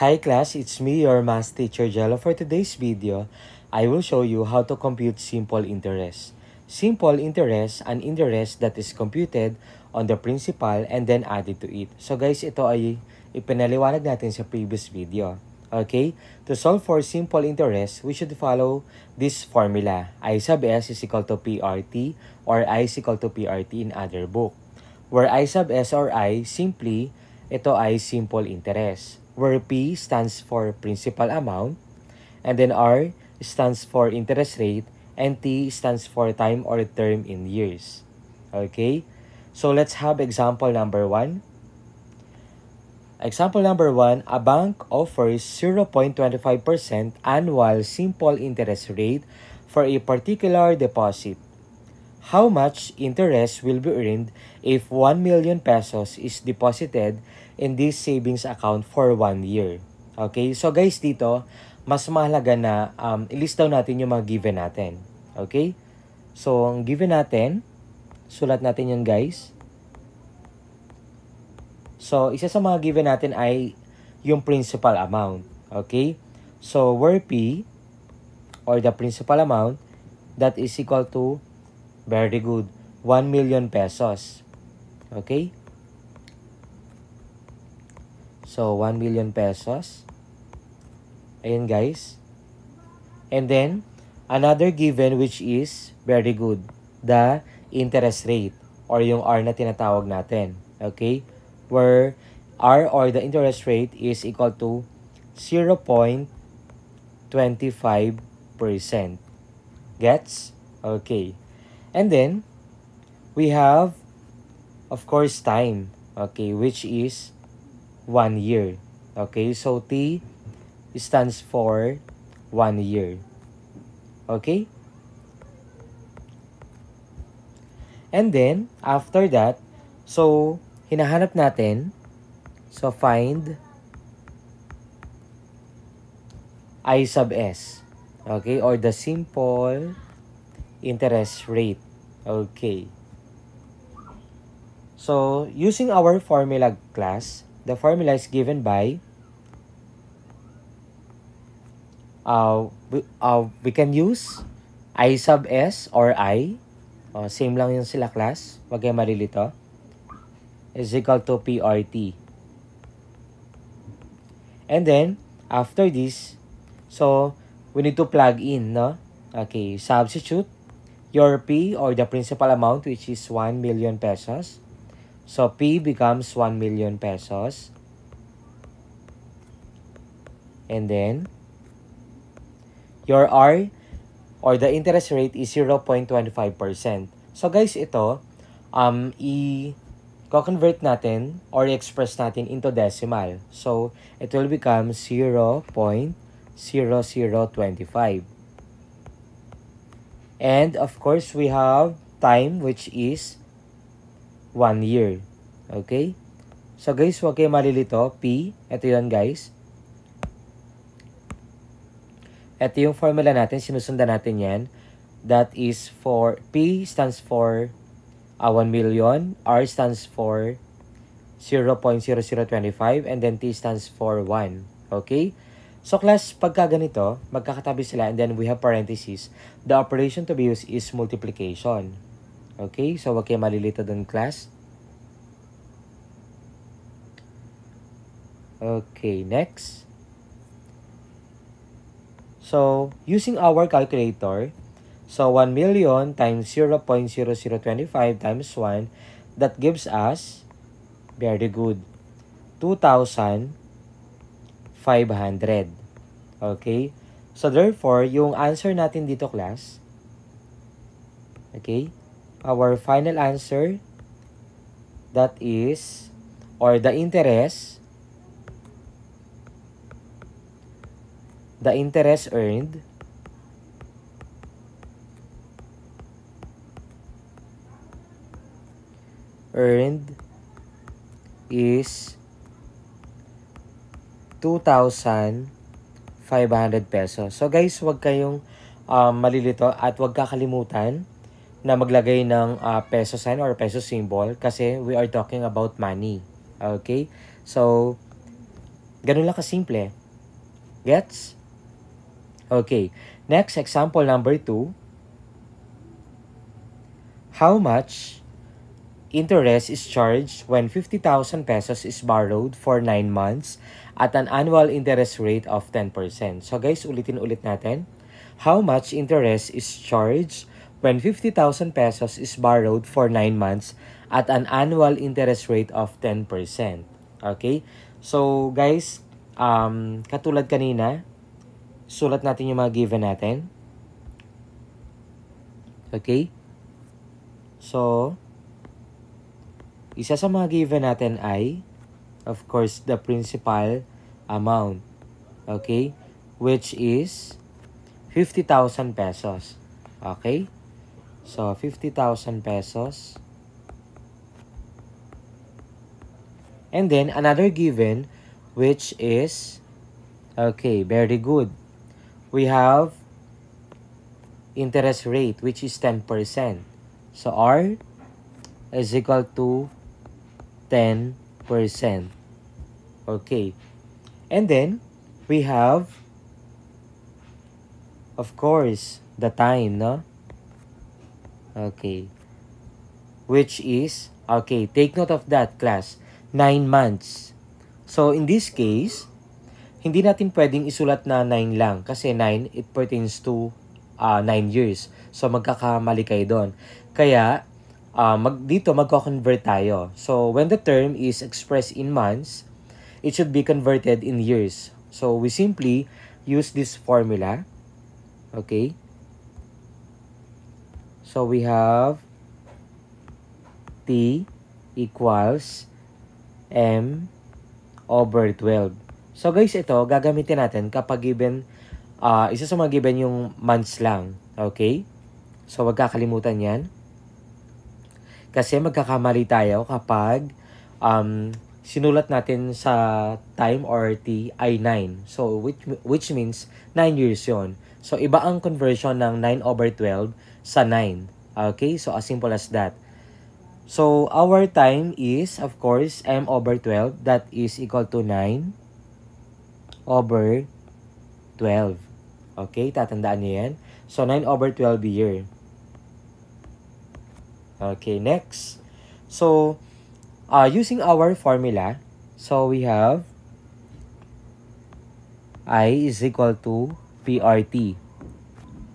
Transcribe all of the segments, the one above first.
Hi class, it's me, your math teacher Jello. For today's video, I will show you how to compute simple interest. Simple interest, an interest that is computed on the principal and then added to it. So guys, ito ay ipinaliwanag natin sa previous video. Okay? To solve for simple interest, we should follow this formula. I sub S is equal to PRT or I is equal to PRT in other book. Where I sub S or I, simply, ito ay simple interest. Where P stands for principal amount, and then R stands for interest rate, and T stands for time or term in years. Okay? So let's have example number 1. Example number 1, a bank offers 0.25% annual simple interest rate for a particular deposit. How much interest will be earned if 1 million pesos is deposited in this savings account for 1 year? Okay, so guys dito, mas mahalaga na ilist daw natin yung mga given natin. Okay, so ang given natin, sulat natin yan guys. So, isa sa mga given natin ay yung principal amount. Okay, so where P or the principal amount, that is equal to, very good, 1 million pesos. Okay? So, 1 million pesos. Ayan guys. And then, another given which is, very good, the interest rate or yung R na tinatawag natin. Okay? Where R or the interest rate is equal to 0.25%. Gets? Okay. And then, we have, of course, time, okay, which is 1 year. Okay, so T stands for 1 year. Okay? And then, after that, so, hinahanap natin, so find I sub S. Okay, or the simple interest rate. Okay. So, using our formula class, the formula is given by, we can use I sub S or I. Same lang yung sila class. Wag kayo malilito. Is equal to PRT. And then, after this, so, we need to plug in, no? Okay, substitute your P or the principal amount, which is 1 million pesos. So, P becomes 1 million pesos. And then, your R or the interest rate is 0.25%. So, guys, ito, i-convert natin or express natin into decimal. So, it will become 0.0025. And of course, we have time which is 1 year. Okay? So guys, huwag kayo malilito. P, ito yun guys. Ito yung formula natin, sinusundan natin yan. That is for, P stands for 1 million, R stands for 0.0025, and then T stands for 1. Okay? So class, pagka ganito, magkakatabi sila and then we have parentheses. The operation to be used is multiplication. Okay? So wag kayo malilito dun class. Okay, next. So, using our calculator, so 1 million times 0.0025 times 1, that gives us, very good, 2,500. Okay? So, therefore, yung answer natin dito, class, okay, our final answer, that is, or the interest earned is 2,500 pesos. So guys, wag kayong malilito at wag kakalimutan na maglagay ng peso sign or peso symbol kasi we are talking about money. Okay? So, Ganun lang kasimple. Gets? Okay. Next, example number 2. How much interest is charged when 50,000 pesos is borrowed for 9 months at an annual interest rate of 10%? So guys, ulitin ulit natin. How much interest is charged when 50,000 pesos is borrowed for 9 months at an annual interest rate of 10%? Okay? So guys, katulad kanina, sulat natin yung mga given natin. Okay? So, isa sa mga given natin ay, of course, the principal amount. Okay? Which is 50,000 pesos. Okay? So, 50,000 pesos. And then, another given, which is, okay, very good. We have interest rate, which is 10%. So, R is equal to 10%. Okay. And then, we have, of course, the time, no? Okay. Which is, okay, take note of that, class. 9 months. So, in this case, hindi natin pwedeng isulat na 9 lang. Kasi 9, it pertains to 9 years. So, magkakamali kayo doon. Kaya, dito magko-convert tayo. So, when the term is expressed in months, it should be converted in years. So, we simply use this formula. Okay? So, we have T equals M over 12. So, guys, ito, gagamitin natin kapag given, isa sa mga given yung months lang. Okay? So, wag kakalimutan yan. Kasi magkakamali tayo kapag sinulat natin sa time or T ay 9. So, which means 9 years yon. So, iba ang conversion ng 9 over 12 sa 9. Okay? So, as simple as that. So, our time is, of course, M over 12. That is equal to 9 over 12. Okay? Tatandaan niyo yan. So, 9 over 12 year. Okay, next. So, using our formula, so we have I is equal to PRT,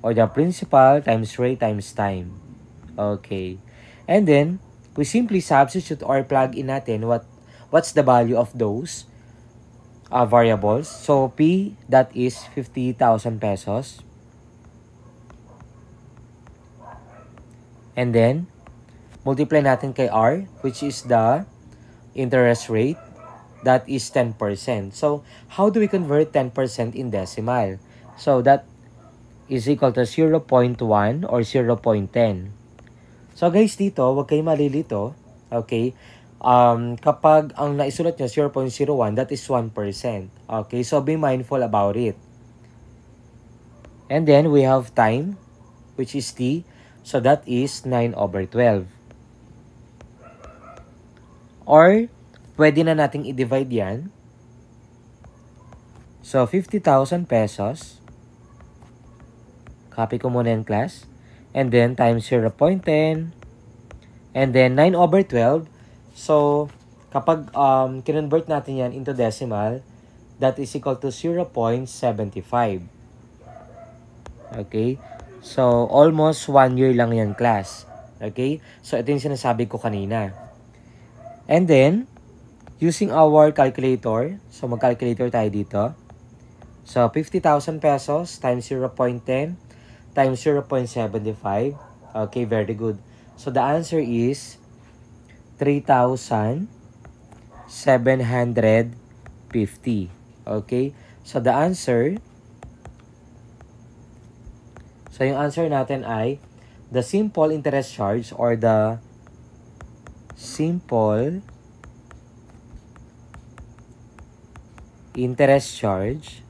or the principal times rate times time. Okay. And then, we simply substitute or plug in natin what's the value of those variables. So, P, that is 50,000 pesos. And then, multiply natin kay R, which is the interest rate. That is 10%. So, how do we convert 10% in decimal? So, that is equal to 0.1 or 0.10. So, guys, dito, huwag kayo malilito. Okay? Kapag ang naisulat nyo 0.01, that is 1%. Okay? So, be mindful about it. And then, we have time, which is T. So, that is 9 over 12. Or, pwede na nating i-divide yan. So, 50,000 pesos. Copy ko muna yung class. And then, times 0.10. And then, 9 over 12. So, kapag kinonvert natin yan into decimal, that is equal to 0.75. Okay? So, almost 1 year lang yan, class. Okay? So, ito yung sinasabi ko kanina. And then, using our calculator, so mag-calculator tayo dito. So, 50,000 pesos times 0.10 times 0.75. Okay, very good. So, the answer is 3,750. Okay? So, the answer, so yung answer natin ay the simple interest charge or the simple interest charge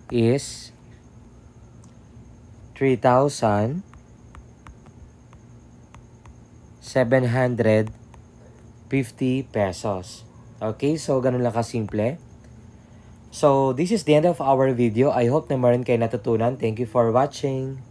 is 3,750 750 pesos. Okay, so ganun lang kasimple. So, this is the end of our video. I hope na meron kayo natutunan. Thank you for watching.